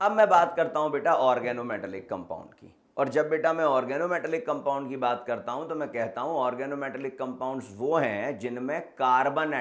अब मैं बात करता हूं बेटा ऑर्गेनोमेटेलिक कंपाउंड की, और जब बेटा मैं ऑर्गेनोमेटेलिक कंपाउंड की बात करता हूं तो मैं कहता हूं ऑर्गेनोमेटेलिक कंपाउंड्स वो हैं जिनमें carbon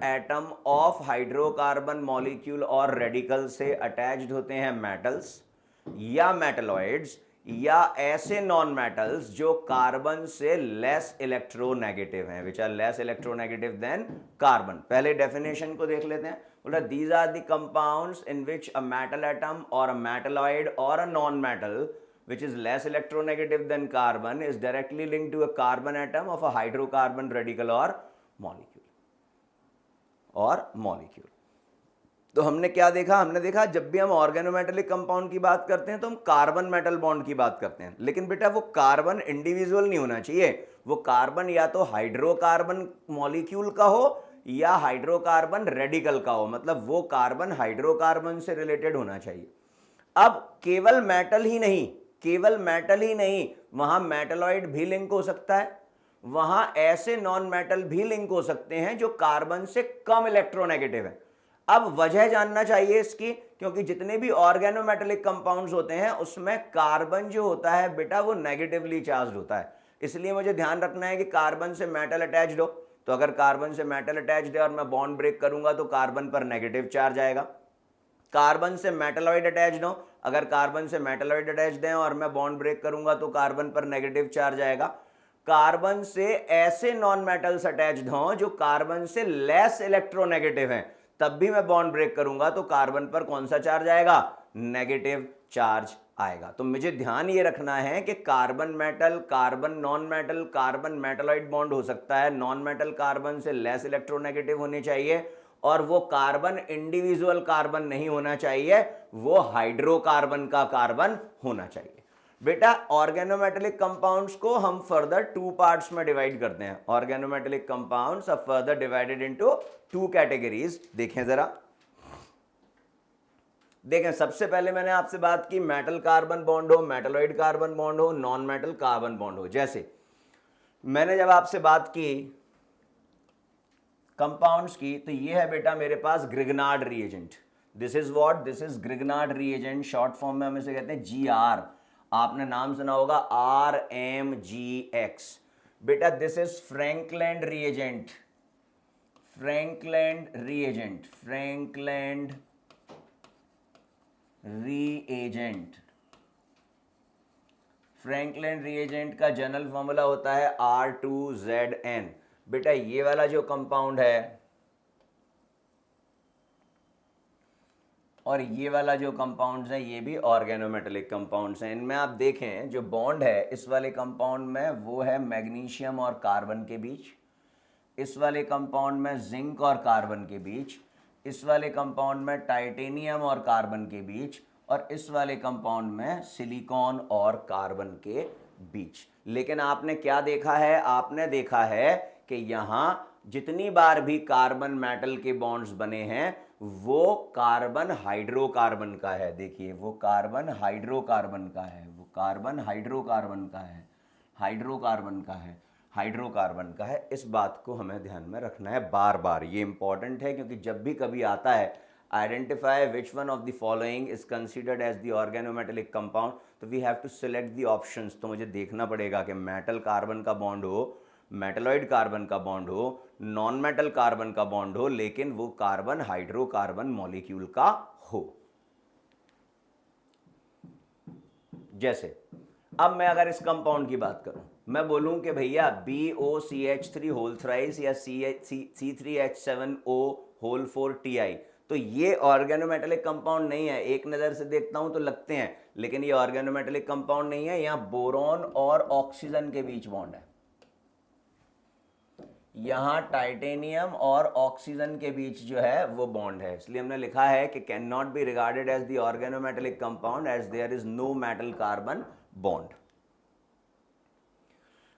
atom of hydrocarbon molecule और रेडिकल से अटैच्ड होते हैं मेटल्स या मेटलॉइड्स, या ऐसे नॉन मेटल्स जो कार्बन से लेस इलेक्ट्रोनेगेटिव हैं, which are less electronegative than carbon. पहले डेफिनेशन को देख लेते हैं। बोला these are the compounds in which a metal atom और अ मेटलॉइड और a non metal which is less electronegative than carbon is directly linked to a carbon atom of a hydrocarbon radical or molecule। तो हमने क्या देखा, हमने देखा जब भी हम ऑर्गेनोमेटेलिक कंपाउंड की बात करते हैं तो हम कार्बन मेटल बॉन्ड की बात करते हैं, लेकिन बेटा वो कार्बन इंडिविजुअल नहीं होना चाहिए, वो कार्बन या तो हाइड्रोकार्बन मॉलिक्यूल का हो या हाइड्रोकार्बन रेडिकल का हो, मतलब वो कार्बन हाइड्रोकार्बन से रिलेटेड होना चाहिए। अब केवल मेटल ही नहीं, वहां मेटलॉइड भी लिंक हो सकता है, वहां ऐसे नॉन मेटल भी लिंक हो सकते हैं जो कार्बन से कम इलेक्ट्रोनेगेटिव है। अब वजह जानना चाहिए इसकी, क्योंकि जितने भी ऑर्गेनोमेटेलिक कंपाउंड्स होते हैं उसमें कार्बन जो होता है बेटा वो नेगेटिवली चार्ज होता है, इसलिए मुझे ध्यान रखना है कि कार्बन से मेटल अटैच्ड हो, तो अगर कार्बन से मेटल अटैच्ड है और मैं बॉन्ड ब्रेक करूंगा तो कार्बन पर नेगेटिव चार्ज आएगा। कार्बन से मेटलॉइड अटैच्ड हो, अगर कार्बन से मेटलॉइड अटैच्ड है और मैं बॉन्ड ब्रेक करूंगा तो कार्बन पर नेगेटिव चार्ज आएगा। कार्बन से ऐसे नॉन मेटल्स अटैच्ड हों जो कार्बन से लेस इलेक्ट्रोनेगेटिव हैं, तब भी मैं बॉन्ड ब्रेक करूंगा तो कार्बन पर कौन सा चार्ज आएगा, नेगेटिव चार्ज आएगा। तो मुझे ध्यान ये रखना है कि carbon metal, carbon non metal, carbon metalloid bond हो सकता है, नॉन मेटल कार्बन से लेस इलेक्ट्रोनेगेटिव होने चाहिए, और वो कार्बन इंडिविजुअल कार्बन नहीं होना चाहिए, वो हाइड्रोकार्बन का कार्बन होना चाहिए। बेटा ऑर्गेनोमेटेलिक कंपाउंड्स को हम फर्दर टू पार्ट्स में डिवाइड करते हैं। Organometallic compounds are further divided into two categories. देखें जरा, देखें सबसे पहले मैंने आपसे बात की मेटल कार्बन बॉन्ड हो, मेटलॉइड कार्बन बॉन्ड हो, नॉन मेटल कार्बन बॉन्ड हो। जैसे मैंने जब आपसे बात की कंपाउंड्स की, तो ये है बेटा मेरे पास Grignard reagent. This is what, this is Grignard reagent, short form में हम इसे कहते हैं GR। आपने नाम सुना होगा RMGX। बेटा this is Frankland reagent, Frankland reagent, Frankland reagent. Frankland reagent का जनरल फॉर्मूला होता है R2ZN। बेटा ये वाला जो कंपाउंड है और ये वाला जो कंपाउंड्स हैं ये भी ऑर्गेनोमेटेलिक कंपाउंड्स हैं। इनमें आप देखें जो बॉन्ड है इस वाले कंपाउंड में वो है मैग्नीशियम और कार्बन के बीच, इस वाले कंपाउंड में जिंक और कार्बन के बीच, इस वाले कंपाउंड में टाइटेनियम और कार्बन के बीच, और इस वाले कंपाउंड में सिलिकॉन और कार्बन के बीच। लेकिन आपने क्या देखा है, आपने देखा है कि यहां जितनी बार भी कार्बन मेटल के बॉन्ड्स बने हैं वो कार्बन हाइड्रोकार्बन का है। देखिए वो कार्बन हाइड्रोकार्बन का है, वो कार्बन हाइड्रोकार्बन का है, हाइड्रोकार्बन का है, हाइड्रोकार्बन का है। इस बात को हमें ध्यान में रखना है बार बार, ये इंपॉर्टेंट है, क्योंकि जब भी कभी आता है identify which one of the following is considered as the organometallic compound, तो we have to select the options. तो मुझे देखना पड़ेगा कि मेटल कार्बन का बॉन्ड हो, मेटलॉइड कार्बन का बॉन्ड हो, नॉन मेटल कार्बन का बॉन्ड हो, लेकिन वो कार्बन हाइड्रोकार्बन मॉलिक्यूल का हो। जैसे अब मैं अगर इस कंपाउंड की बात करूं, मैं बोलूं कि भैया BOCH3 होल थ्राइस या C3H7O होल 4 Ti, तो ये ऑर्गेनोमेटेलिक कंपाउंड नहीं है। एक नज़र से देखता हूं तो लगते हैं, लेकिन ये ऑर्गेनोमेटेलिक कंपाउंड नहीं है। यहां बोरॉन और ऑक्सीजन के बीच बॉन्ड है, यहां टाइटेनियम और ऑक्सीजन के बीच जो है वो बॉन्ड है, इसलिए हमने लिखा है कि can not be regarded as the organometallic compound as there is no metal carbon bond.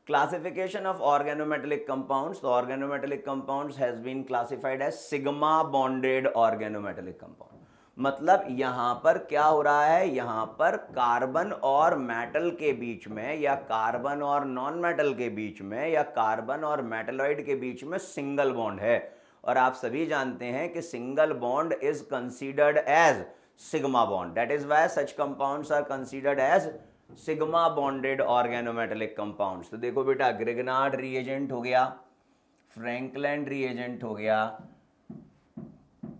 Classification of organometallic compounds. The organometallic compounds has been classified as sigma bonded organometallic compound। मतलब यहां पर क्या हो रहा है, यहां पर कार्बन और मेटल के बीच में, या कार्बन और नॉन मेटल के बीच में, या कार्बन और मेटलॉइड के बीच में सिंगल बॉन्ड है, और आप सभी जानते हैं कि single bond is considered as sigma bond, that is why such compounds are considered as sigma bonded organometallic compounds. तो देखो बेटा, ग्रिग्नार्ड रिएजेंट हो गया, फ्रैंकलैंड रिएजेंट हो गया,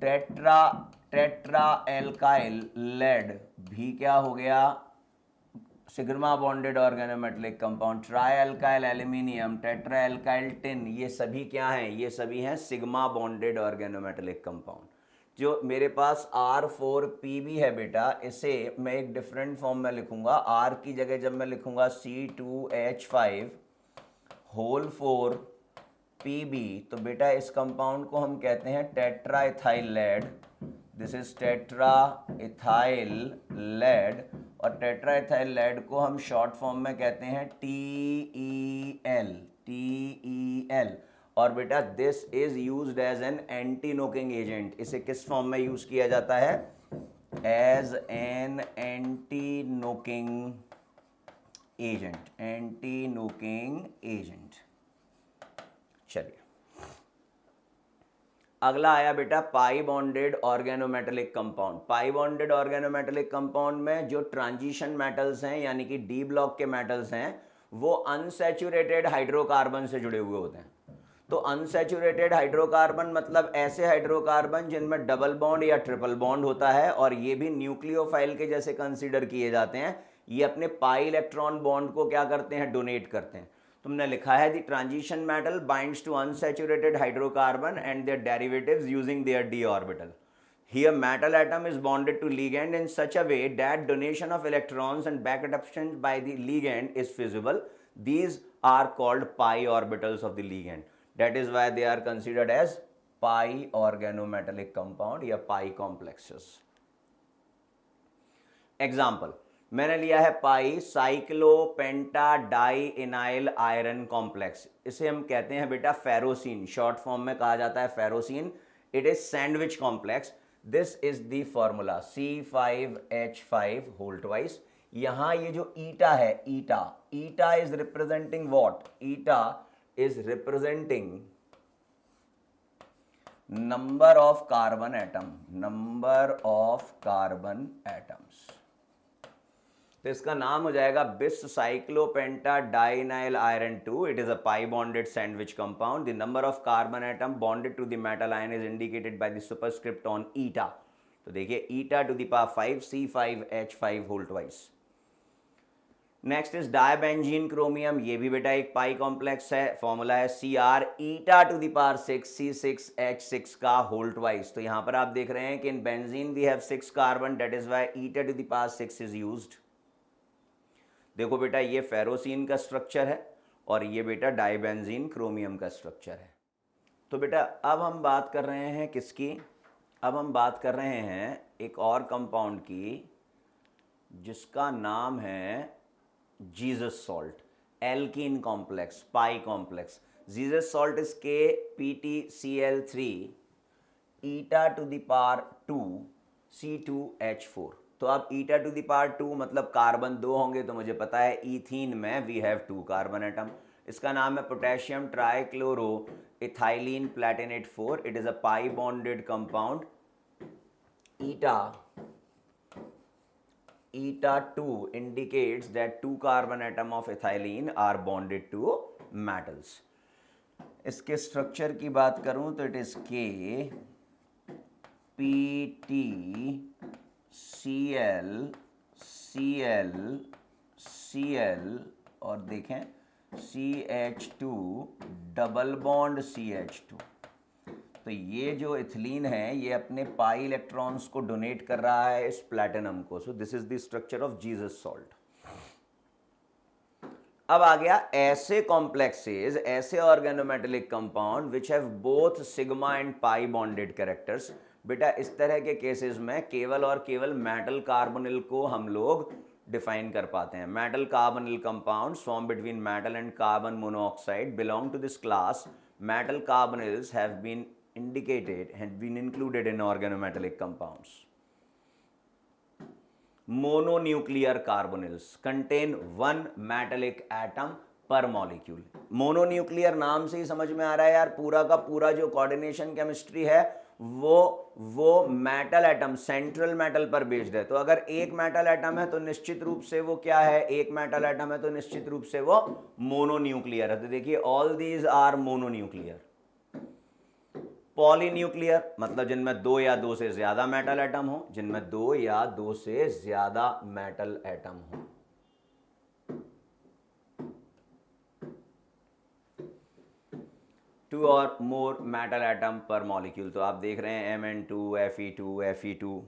टेट्रा एल्काइल लेड भी क्या हो गया, sigma bonded organometallic compound, try alkyl aluminium, tetra alkyl tin, ये सभी क्या हैं, ये सभी हैं सिग्मा बॉन्डेड ऑर्गेनोमेटेलिक कंपाउंड। जो मेरे पास R4P भी है बेटा, इसे मैं एक डिफरेंट फॉर्म में लिखूंगा। R की जगह जब मैं लिखूंगा C2H5 होल 4Pb, तो बेटा इस कंपाउंड को हम कहते हैं tetra ethyl lead. This is tetra ethyl lead, और टेट्रा इथाइल लेड को हम शॉर्ट फॉर्म में कहते हैं TEL। और बेटा this is used as an anti knocking agent. इसे किस फॉर्म में यूज किया जाता है, as an anti knocking agent. चलिए, अगला आया बेटा pi bonded organometallic compound. Pi bonded organometallic compound में जो ट्रांजिशन मेटल्स हैं, यानी कि डी ब्लॉक के मेटल्स हैं, वो अनसैचुरेटेड हाइड्रोकार्बन से जुड़े हुए होते हैं। तो अनसैचुरेटेड हाइड्रोकार्बन मतलब ऐसे हाइड्रोकार्बन जिनमें डबल बॉन्ड या ट्रिपल बॉन्ड होता है, और ये भी न्यूक्लियोफाइल के जैसे कंसीडर किए जाते हैं। ये अपने पाई इलेक्ट्रॉन बॉन्ड को क्या करते हैं, डोनेट करते हैं। तुमने लिखा है the transition metal binds to unsaturated hydrocarbon and their derivatives using their d orbital. Here metal atom is bonded to ligand in such a way that donation of electrons and back adaptation by the ligand is feasible. These are called pi orbitals of the ligand. That is why they are considered as pi organometallic compound या pi complexes. Example, मैंने लिया है पाई साइक्लोपेंटाडाइइनाइल iron complex. इसे हम कहते हैं बेटा ferrocene, short form में कहा जाता है ferrocene. It is sandwich complex. This is the formula C5H5 whole twice. यहां ये जो ईटा है, eta is representing what, eta is representing number of carbon atoms. तो इसका नाम हो जाएगा bis cyclopentadienyl iron 2। It is a pi bonded sandwich compound. The number of carbon atom bonded to the metal ion is indicated by the superscript on eta. तो देखिए eta to the power 5 C5H5 whole twice. Next is dibenzene chromium. ये भी बेटा एक pi complex है। Formula है Cr eta to the power 6 C6H6 का whole twice. तो यहां पर आप देख रहे हैं कि in benzene we have 6 carbon, that is why eta to the power 6 is used. देखो बेटा, ये फेरोसिन का स्ट्रक्चर है और ये बेटा डाइबेंजीन क्रोमियम का स्ट्रक्चर है। तो बेटा अब हम बात कर रहे हैं किसकी, अब हम बात कर रहे हैं एक और कंपाउंड की जिसका नाम है Zeise's salt, alkene complex, pi complex. Zeise's salt is KPtCl3 eta to the power 2 C2H4। तो अब ईटा टू द पावर 2 मतलब कार्बन 2 होंगे, तो मुझे पता है ईथीन में वी हैव 2 कार्बन एटम। इसका नाम है potassium trichloro ethylene platinate 4। It is a pi bonded compound. eta 2 indicates that 2 carbon atom of ethylene are bonded to metals. इसके स्ट्रक्चर की बात करूं तो इट इज KPtCl और देखें CH2 डबल बॉन्ड CH2। तो ये जो इथिलीन है ये अपने पाई इलेक्ट्रॉन्स को डोनेट कर रहा है इस प्लैटिनम को। So this is the structure of Jesus salt. अब आ गया ऐसे कॉम्प्लेक्सेस, ऐसे organometallic compound which have both sigma and pi bonded characters. बेटा इस तरह के केसेस में केवल और केवल मेटल कार्बोनिल को हम लोग डिफाइन कर पाते हैं। Metal carbonyl compounds form between metal and carbon monoxide belong to this class. Metal carbonyls have been included in organometallic compounds. Mononuclear carbonyls contain one metallic atom पर मॉलिक्यूल। मोनोन्यूक्लियर नाम से ही समझ में आ रहा है यार, पूरा का पूरा जो कोऑर्डिनेशन केमिस्ट्री है वो मेटल एटम, सेंट्रल मेटल पर बेस्ड है। तो अगर एक मेटल एटम है तो निश्चित रूप से वो क्या है, एक मेटल एटम है तो निश्चित रूप से वो मोनोन्यूक्लियर है। तो देखिए all these are mononuclear. Polynuclear मतलब जिनमें दो या दो से ज्यादा मेटल एटम हो, जिनमें दो या दो से ज्यादा मेटल एटम हो। टू और मोर मेटल एटम पर मॉलिक्यूल। तो आप देख रहे हैं Mn2, Fe2, Fe2।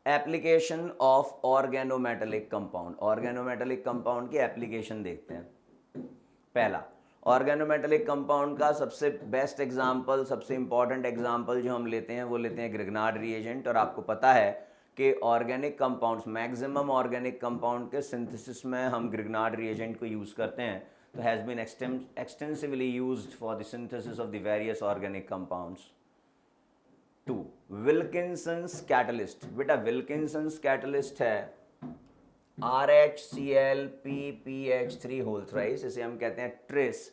Application of organometallic compound. Organometallic compound की एप्लीकेशन देखते हैं। पहला, ऑर्गेनोमेटेलिक कंपाउंड का सबसे बेस्ट एग्जाम्पल, सबसे इंपॉर्टेंट एग्जाम्पल जो हम लेते हैं वो लेते हैं ग्रिग्नार्ड रिएजेंट। और आपको पता है कि organic compounds, maximum organic compound के सिंथेसिस में हम ग्रिग्नार्ड रिएजेंट को यूज करते हैं। तो has been extensively used for the synthesis of the various organic compounds. 2. Wilkinson's catalyst। बेटा विल्किंसन्स कैटलिस्ट है RHCl PPH3 होल थ्राइस, इसे हम कहते हैं tris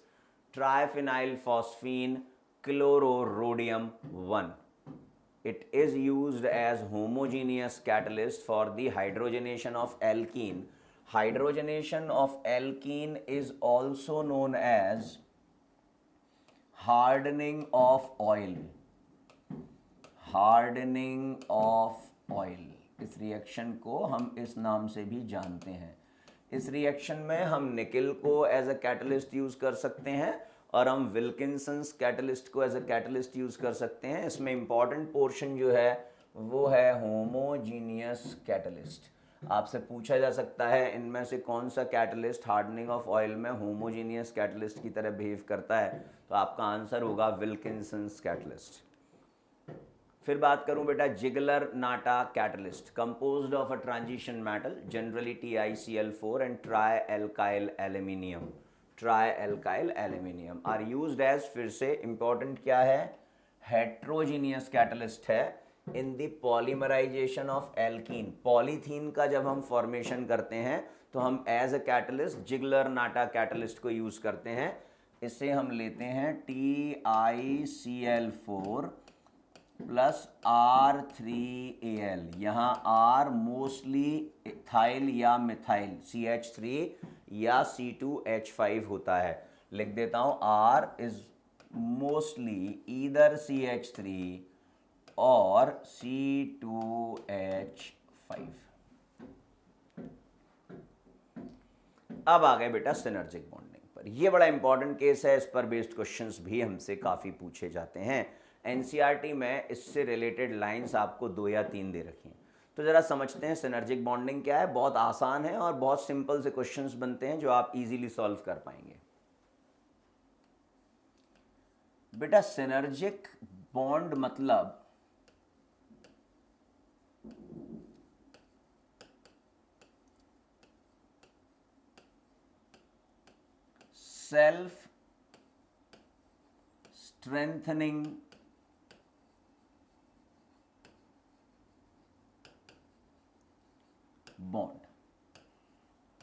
triphenyl phosphine chlororhodium 1। It is used as homogeneous catalyst for the hydrogenation of alkene. Hydrogenation of alkene is also known as hardening of oil। hardening of oil, इस reaction को हम इस नाम से भी जानते हैं। इस रिएक्शन में हम निकेल को एज अ कैटलिस्ट यूज कर सकते हैं और हम विल्किंसन्स कैटलिस्ट को एज अ कैटलिस्ट यूज कर सकते हैं। इसमें इंपॉर्टेंट पोर्शन जो है वो है होमोजीनियस कैटलिस्ट। आपसे पूछा जा सकता है इनमें से कौन सा कैटलिस्ट हार्डनिंग ऑफ ऑयल में होमोजीनियस कैटलिस्ट की तरह बिहेव करता है, तो आपका आंसर होगा विल्किंसन्स कैटलिस्ट। फिर बात करूं बेटा Ziegler Natta catalyst, composed of a transition metal generally TiCl4 and tri alkyl aluminium. Tri alkyl aluminium are used as, फिर से इंपॉर्टेंट क्या है, हेट्रोजीनियस कैटलिस्ट है in the polymerisation of alkene. Polythene का जब हम फॉर्मेशन करते हैं तो हम as a catalyst Ziegler Natta catalyst को यूज करते हैं। इससे हम लेते हैं TiCl4 प्लस R3Al। यहाँ R मोस्टली इथाइल या मिथाइल CH3 या C2H5 होता है। लिख देता हूँ R is mostly either CH3 और C2H5। अब आ गए बेटा सिनर्जिक बॉन्डिंग पर। यह बड़ा इंपॉर्टेंट केस है, इस पर बेस्ड क्वेश्चंस भी हमसे काफी पूछे जाते हैं। एनसीईआरटी में इससे रिलेटेड लाइंस आपको 2 या 3 दे रखी हैं। तो जरा समझते हैं सिनर्जिक बॉन्डिंग क्या है। बहुत आसान है और बहुत सिंपल से क्वेश्चंस बनते हैं जो आप इजीली सॉल्व कर पाएंगे। बेटा सिनर्जिक बॉन्ड मतलब सेल्फ स्ट्रेंथनिंग बॉन्ड।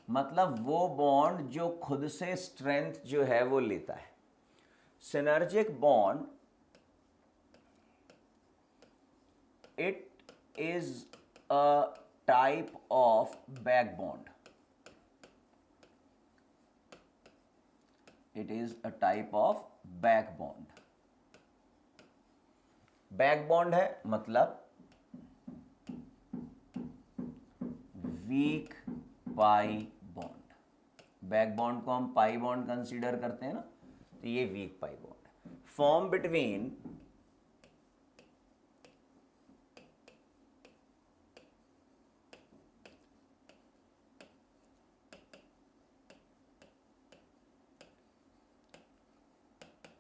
मतलब वो बॉन्ड जो खुद से स्ट्रेंथ जो है वो लेता है। Synergic bond it is a type of back bond. It is a type of back bond. Back bond है मतलब week pi bond. Back bond को हम पाई बॉन्ड कंसीडर करते हैं ना, तो ये वीक पाई बॉन्ड है। Form between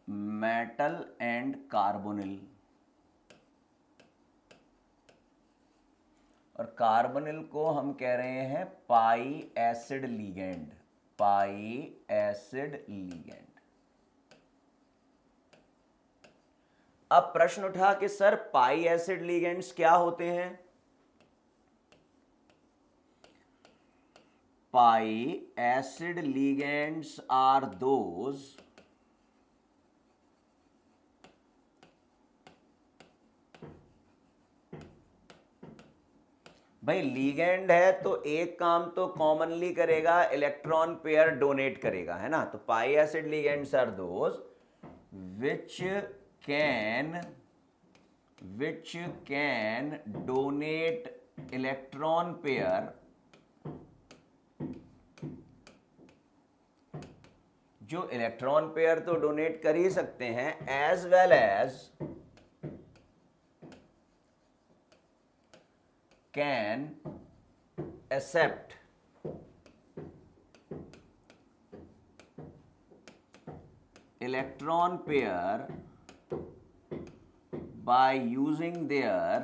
metal and carbonyl. और कार्बोनिल को हम कह रहे हैं पाई एसिड लीगेंड। पाई एसिड लीगेंड। अब प्रश्न उठा कि सर पाई एसिड लीगेंड्स क्या होते हैं। pi acid ligands are those भाई लीगेंड है तो एक काम तो कॉमनली करेगा, इलेक्ट्रॉन पेयर डोनेट करेगा, है ना। तो pi acid ligands are those which can donate electron pair जो इलेक्ट्रॉन पेयर तो डोनेट कर ही सकते हैं, as well as can accept electron pair by using their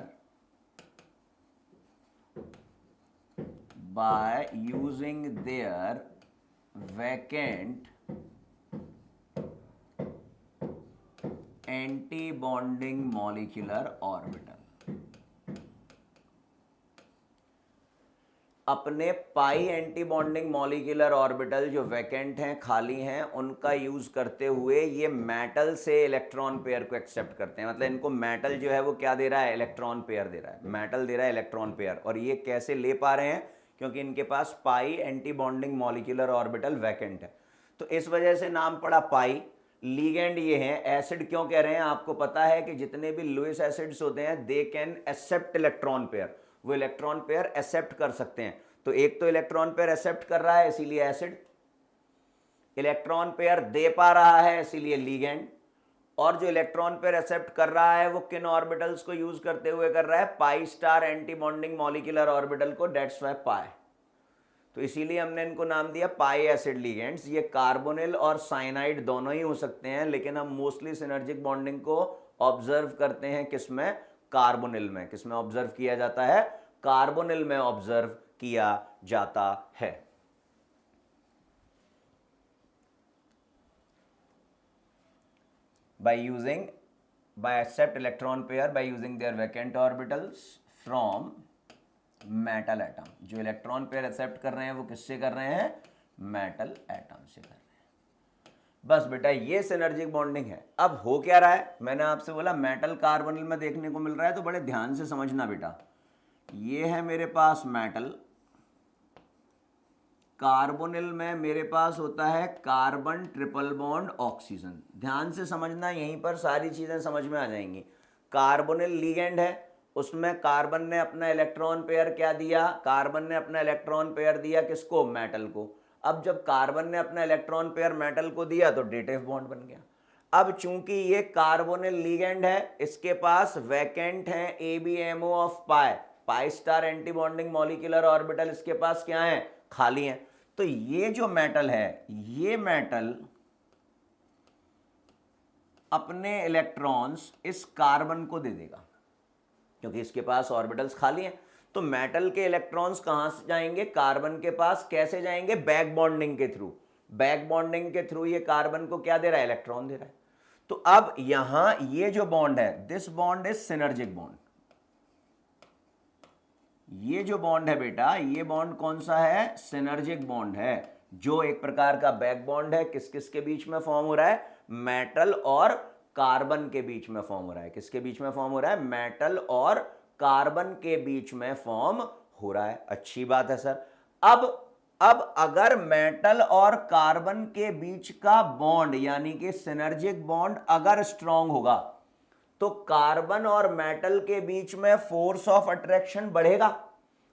vacant anti-bonding molecular orbital। अपने पाई एंटी बॉन्डिंग मॉलिक्यूलर ऑर्बिटल जो vacant हैं, खाली हैं, उनका यूज करते हुए ये मेटल से इलेक्ट्रॉन पेयर को एक्सेप्ट करते हैं। मतलब इनको मेटल जो है वो क्या दे रहा है, इलेक्ट्रॉन पेयर दे रहा है, मेटल दे रहा है इलेक्ट्रॉन पेयर। और ये कैसे ले पा रहे हैं, क्योंकि इनके पास pi anti bonding molecular orbital vacant है, तो इस वजह से नाम पड़ा पाई। लीगेंड ये हैं, एसिड क्यों कह रहे हैं, आपको पता है कि जितने भी लुईस एसिड्स होते हैं they can accept electron pair, वो इलेक्ट्रॉन पेयर एक्सेप्ट कर सकते हैं। तो एक तो इलेक्ट्रॉन पेयर एक्सेप्ट कर रहा है इसीलिए एसिड, इलेक्ट्रॉन पेयर दे पा रहा है इसीलिए लीगेंड, और जो इलेक्ट्रॉन पेयर एक्सेप्ट कर रहा है वो किन ऑर्बिटल्स को यूज करते हुए कर रहा है, pi star anti bonding molecular orbital को, डेट्स वाई पाई। तो इसीलिए हमने इनको नाम दिया पाई एसिड लीगेंड्स। ये कार्बोनिल और साइनाइड दोनों ही हो सकते हैं, लेकिन हम मोस्टली सिनर्जिक बॉन्डिंग को ऑब्जर्व करते हैं किसमें, कार्बोनिल में। किसमें ऑब्जर्व किया जाता है, कार्बोनिल में ऑब्जर्व किया जाता है। by accept electron pair by using their vacant orbitals from metal atom. जो इलेक्ट्रॉन पेयर एक्सेप्ट कर रहे हैं वो किससे कर रहे हैं, मेटल एटम से कर रहे हैं। बस बेटा ये सिनर्जिक बॉन्डिंग है। अब हो क्या रहा है, मैंने आपसे बोला मेटल कार्बोनिल में देखने को मिल रहा है, तो बड़े ध्यान से समझना बेटा। ये है मेरे पास मेटल, कार्बोनिल में मेरे पास होता है कार्बन ट्रिपल बॉन्ड ऑक्सीजन। ध्यान से समझना, यहीं पर सारी चीजें समझ में आ जाएंगी। कार्बोनिल लीगेंड है, उसमें कार्बन ने अपना इलेक्ट्रॉन पेयर क्या दिया, कार्बन ने अपना इलेक्ट्रॉन पेयर दिया किसको, मेटल को। अब जब कार्बन ने अपना इलेक्ट्रॉन पेयर मेटल को दिया तो डेटिव बॉन्ड बन गया। अब चूंकि ये कार्बोनिल लीगेंड है, इसके पास वैकेंट है ABMO of pi, pi star anti bonding molecular orbital इसके पास क्या है, खाली है। तो ये जो मेटल है, ये मेटल अपने इलेक्ट्रॉन्स इस कार्बन को दे देगा, क्योंकि इसके पास ऑर्बिटल्स खाली हैं। तो मेटल के इलेक्ट्रॉन्स कहां से जाएंगे, कार्बन के पास। कैसे जाएंगे, बैक बॉन्डिंग के थ्रू। बैक बॉन्डिंग के थ्रू ये कार्बन को क्या दे रहा है, इलेक्ट्रॉन दे रहा है। तो अब यहां ये जो बॉन्ड है, this bond is synergic bond. ये जो बॉन्ड है बेटा, ये बॉन्ड कौन सा है, सिनर्जिक बॉन्ड है, जो एक प्रकार का बैक बॉन्ड है। किस किस के बीच में फॉर्म हो रहा है, मेटल और कार्बन के बीच में फॉर्म हो रहा है। किसके बीच में फॉर्म हो रहा है, मेटल और कार्बन के बीच में फॉर्म हो रहा है। अच्छी बात है सर। अब अगर मेटल और कार्बन के बीच का बॉन्ड यानी कि सिनर्जिक बॉन्ड अगर स्ट्रांग होगा, तो कार्बन और मेटल के बीच में फोर्स ऑफ अट्रैक्शन बढ़ेगा।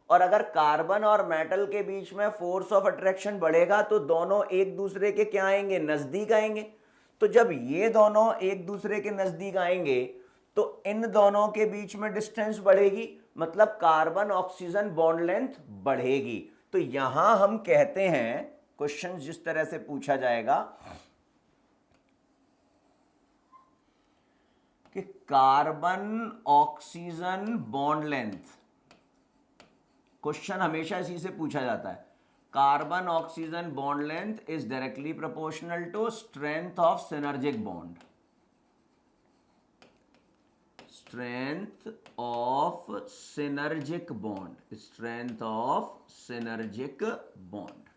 और अगर कार्बन और मेटल के बीच में फोर्स ऑफ अट्रैक्शन बढ़ेगा तो दोनों एक दूसरे के क्या आएंगे, नजदीक आएंगे। तो जब ये दोनों एक दूसरे के नजदीक आएंगे तो इन दोनों के बीच में डिस्टेंस बढ़ेगी, मतलब कार्बन ऑक्सीजन बॉन्ड लेंथ बढ़ेगी। तो यहां हम कहते हैं, क्वेश्चन जिस तरह से पूछा जाएगा कि carbon oxygen bond length, question हमेशा इसी से पूछा जाता है, carbon oxygen bond length is directly proportional to strength of synergic bond, strength of synergic bond, strength of synergic bond.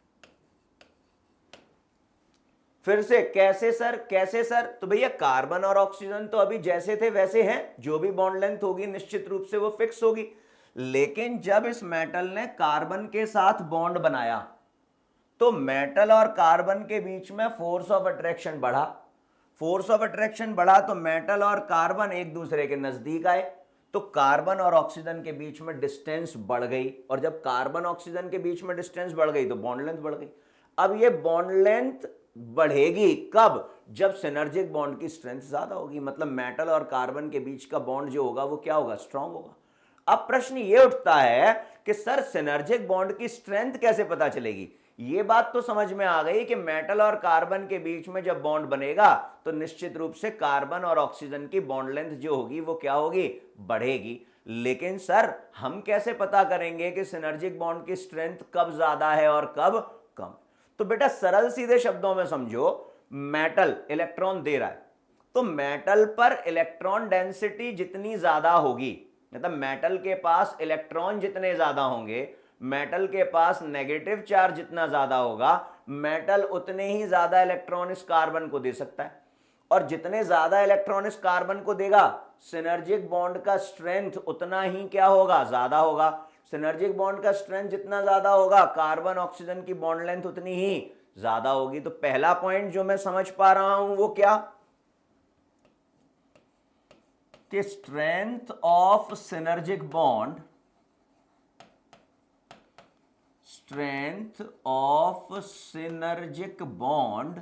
फिर से कैसे सर, कैसे सर? तो भैया कार्बन और ऑक्सीजन तो अभी जैसे थे वैसे हैं, जो भी बॉन्ड लेंथ होगी निश्चित रूप से वो फिक्स होगी। लेकिन जब इस मेटल ने कार्बन के साथ बॉन्ड बनाया तो मेटल और कार्बन के बीच में फोर्स ऑफ अट्रैक्शन बढ़ा। फोर्स ऑफ अट्रैक्शन बढ़ा तो मेटल और कार्बन एक दूसरे के नजदीक आए, तो कार्बन और ऑक्सीजन के बीच में डिस्टेंस बढ़ गई, और जब कार्बन ऑक्सीजन के बीच में डिस्टेंस बढ़ गई तो बॉन्ड लेंथ बढ़ गई। अब ये बॉन्ड लेंथ बढ़ेगी कब? जब सिनर्जिक बॉन्ड की स्ट्रेंथ ज्यादा होगी, मतलब मेटल और कार्बन के बीच का बॉन्ड जो होगा वो क्या होगा? स्ट्रांग होगा। अब प्रश्न ये उठता है कि सर सिनर्जिक बॉन्ड की स्ट्रेंथ कैसे पता चलेगी? ये बात तो समझ में आ गई कि मेटल और कार्बन के बीच में जब बॉन्ड बनेगा तो निश्चित रूप से कार्बन और ऑक्सीजन की बॉन्ड लेंथ जो होगी वो क्या होगी? बढ़ेगी। लेकिन सर हम कैसे पता करेंगे कि सिनर्जिक बॉन्ड की स्ट्रेंथ कब ज्यादा है और कब कम? तो बेटा सरल सीधे शब्दों में समझो, मेटल इलेक्ट्रॉन दे रहा है, तो मेटल पर इलेक्ट्रॉन डेंसिटी जितनी ज्यादा होगी, मतलब मेटल के पास इलेक्ट्रॉन जितने ज्यादा होंगे, मेटल के पास नेगेटिव चार्ज जितना ज्यादा होगा, मेटल उतने ही ज्यादा इलेक्ट्रॉन इस कार्बन को दे सकता है। और जितने ज्यादा इलेक्ट्रॉन इस कार्बन को देगा, सिनर्जिक बॉन्ड का स्ट्रेंथ उतना ही क्या होगा? ज्यादा होगा। सिनर्जिक बॉन्ड का स्ट्रेंथ जितना ज्यादा होगा, कार्बन ऑक्सीजन की बॉन्ड लेंथ उतनी ही ज्यादा होगी। तो पहला पॉइंट जो मैं समझ पा रहा हूं वो क्या? कि strength of synergic bond, strength of synergic bond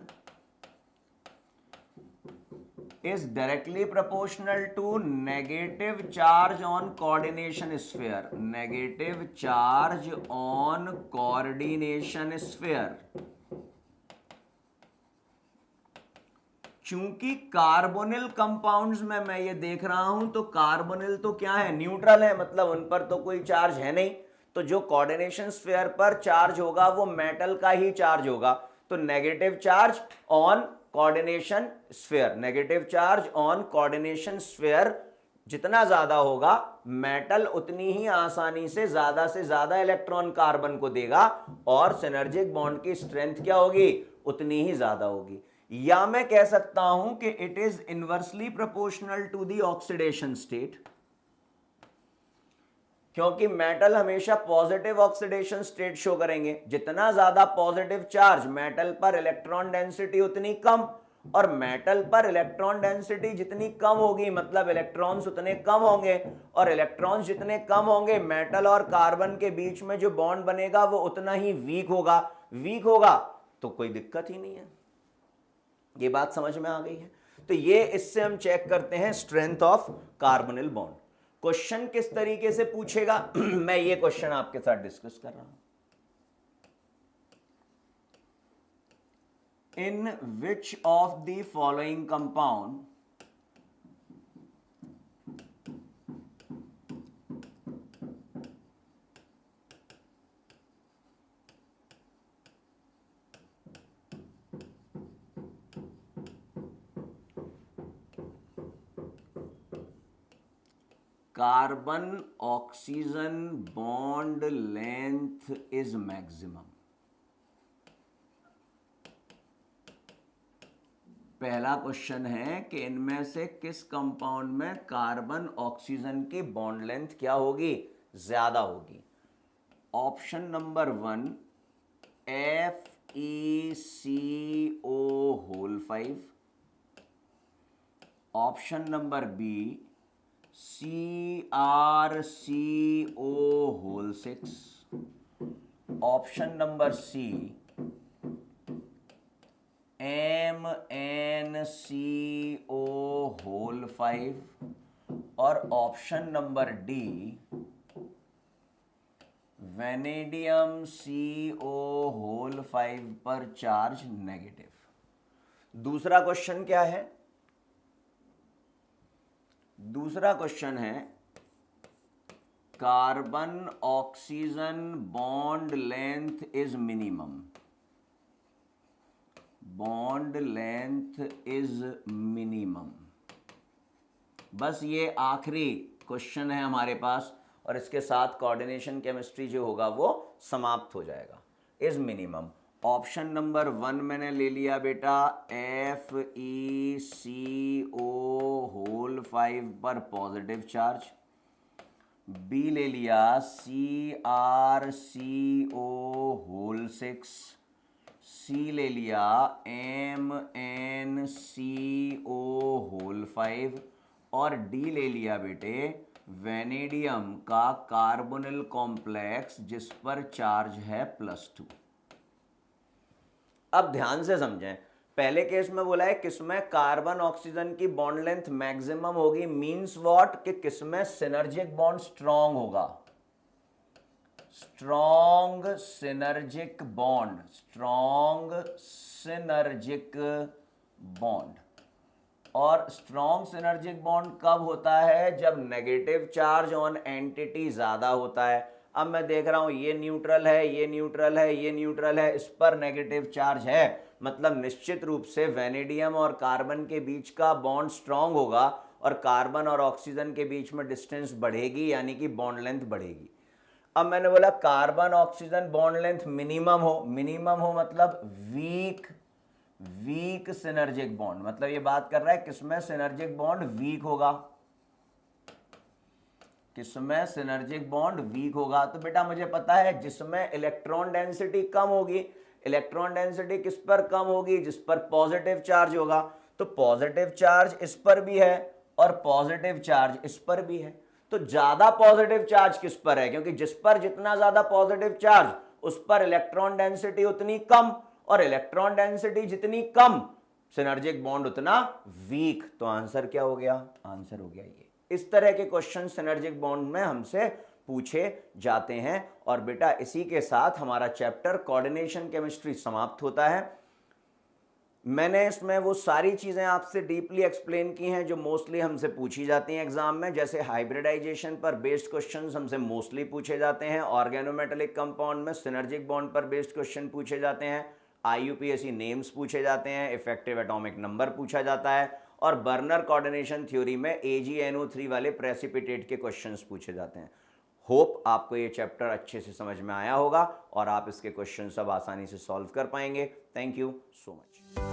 is directly proportional to negative charge on coordination sphere. Negative charge on coordination sphere. चूंकि कार्बोनिल कंपाउंड्स में मैं ये देख रहा हूं तो कार्बोनिल तो क्या है? न्यूट्रल है, मतलब उन पर तो कोई चार्ज है नहीं, तो जो कोऑर्डिनेशन स्फीयर पर चार्ज होगा वो मेटल का ही चार्ज होगा। तो negative charge on coordination sphere, negative charge on coordination sphere जितना ज्यादा होगा, मेटल उतनी ही आसानी से ज्यादा इलेक्ट्रॉन कार्बन को देगा, और सिनर्जिक बॉन्ड की स्ट्रेंथ क्या होगी? उतनी ही ज्यादा होगी। या मैं कह सकता हूं कि it is inversely proportional to the oxidation state, क्योंकि मेटल हमेशा पॉजिटिव ऑक्सीडेशन स्टेट शो करेंगे। जितना ज्यादा पॉजिटिव चार्ज मेटल पर, इलेक्ट्रॉन डेंसिटी उतनी कम, और मेटल पर इलेक्ट्रॉन डेंसिटी जितनी कम होगी मतलब इलेक्ट्रॉन्स उतने कम होंगे, और इलेक्ट्रॉन्स जितने कम होंगे मेटल और कार्बन के बीच में जो बॉन्ड बनेगा वो उतना ही वीक होगा। वीक होगा तो कोई दिक्कत ही नहीं है। ये बात समझ में आ गई है? तो ये इससे हम चेक करते हैं strength of carbonyl bond. Question किस तरीके से पूछेगा मैं ये क्वेश्चन आपके साथ डिस्कस कर रहा हूं। In which of the following compound carbon oxygen bond length is maximum? पहला क्वेश्चन है कि इनमें से किस कंपाउंड में कार्बन ऑक्सीजन की बॉन्ड लेंथ क्या होगी? ज्यादा होगी। Option number 1 FeCO5, option number B CrCO6, option number C MnCO5, और option number D vanadium CO5 पर चार्ज नेगेटिव। दूसरा क्वेश्चन क्या है? दूसरा क्वेश्चन है carbon oxygen bond length is minimum. Bond length is minimum. बस ये आखिरी क्वेश्चन है हमारे पास, और इसके साथ कोऑर्डिनेशन केमिस्ट्री जो होगा वो समाप्त हो जाएगा। Is minimum. ऑप्शन नंबर 1 मैंने ले लिया बेटा FeCO होल 5 पर पॉजिटिव चार्ज, बी ले लिया CrCO होल 6, सी ले लिया MnCO होल 5 और डी ले लिया बेटे वेनेडियम का कार्बोनिल कॉम्प्लेक्स जिस पर चार्ज है +2। अब ध्यान से समझें, पहले केस में बोला है किसमें कार्बन ऑक्सीजन की बॉन्ड लेंथ मैक्सिमम होगी, मींस व्हाट कि किसमें सिनर्जिक बॉन्ड स्ट्रॉन्ग होगा, strong synergic bond, strong synergic bond. और स्ट्रॉन्ग सिनर्जिक बॉन्ड कब होता है, जब नेगेटिव चार्ज ऑन एंटिटी ज्यादा होता है। अब मैं देख रहा हूं ये न्यूट्रल है, ये न्यूट्रल है, ये न्यूट्रल है, इस पर नेगेटिव चार्ज है, मतलब निश्चित रूप से वेनेडियम और कार्बन के बीच का बॉन्ड स्ट्रांग होगा और कार्बन और ऑक्सीजन के बीच में डिस्टेंस बढ़ेगी, यानी कि बॉन्ड लेंथ बढ़ेगी। अब मैंने बोला carbon oxygen bond length minimum हो, मिनिमम हो मतलब वीक सिनर्जिक बॉन्ड, मतलब ये बात कर रहा है किसमें सिनर्जिक बॉन्ड वीक होगा, किसमें सिनर्जिक बॉन्ड वीक होगा। तो बेटा मुझे पता है जिसमें इलेक्ट्रॉन डेंसिटी कम होगी, इलेक्ट्रॉन डेंसिटी किस पर कम होगी, जिस पर पॉजिटिव चार्ज होगा। तो पॉजिटिव चार्ज इस पर भी है और पॉजिटिव चार्ज इस पर भी है, तो ज्यादा पॉजिटिव चार्ज किस पर है, क्योंकि जिस पर जितना ज्यादा पॉजिटिव चार्ज उस पर इलेक्ट्रॉन डेंसिटी उतनी कम, और इलेक्ट्रॉन डेंसिटी जितनी कम सिनर्जिक बॉन्ड उतना वीक। तो आंसर क्या हो गया, आंसर हो गया ये। इस तरह के क्वेश्चन सिनर्जिक बॉन्ड में हमसे पूछे जाते हैं। और बेटा इसी के साथ हमारा चैप्टर कोऑर्डिनेशन केमिस्ट्री समाप्त होता है। मैंने इसमें वो सारी चीज़ें आपसे डीपली एक्सप्लेन की हैं जो मोस्टली हमसे पूछी जाती हैं एग्जाम में, जैसे हाइब्रिडाइजेशन पर बेस्ड क्वेश्चंस हमसे मोस्टली पूछे जाते हैं, ऑर्गेनोमेटेलिक कंपाउंड में सिनर्जिक बॉन्ड पर बेस्ड क्वेश्चन पूछे जाते हैं, IUPAC नेम्स पूछे जाते हैं, इफेक्टिव एटॉमिक नंबर पूछा जाता है, और बर्नर कोऑर्डिनेशन थ्योरी में AgNO3 वाले प्रेसिपिटेट के क्वेश्चंस पूछे जाते हैं। होप आपको ये चैप्टर अच्छे से समझ में आया होगा और आप इसके क्वेश्चन सब आसानी से सॉल्व कर पाएंगे। Thank you so much.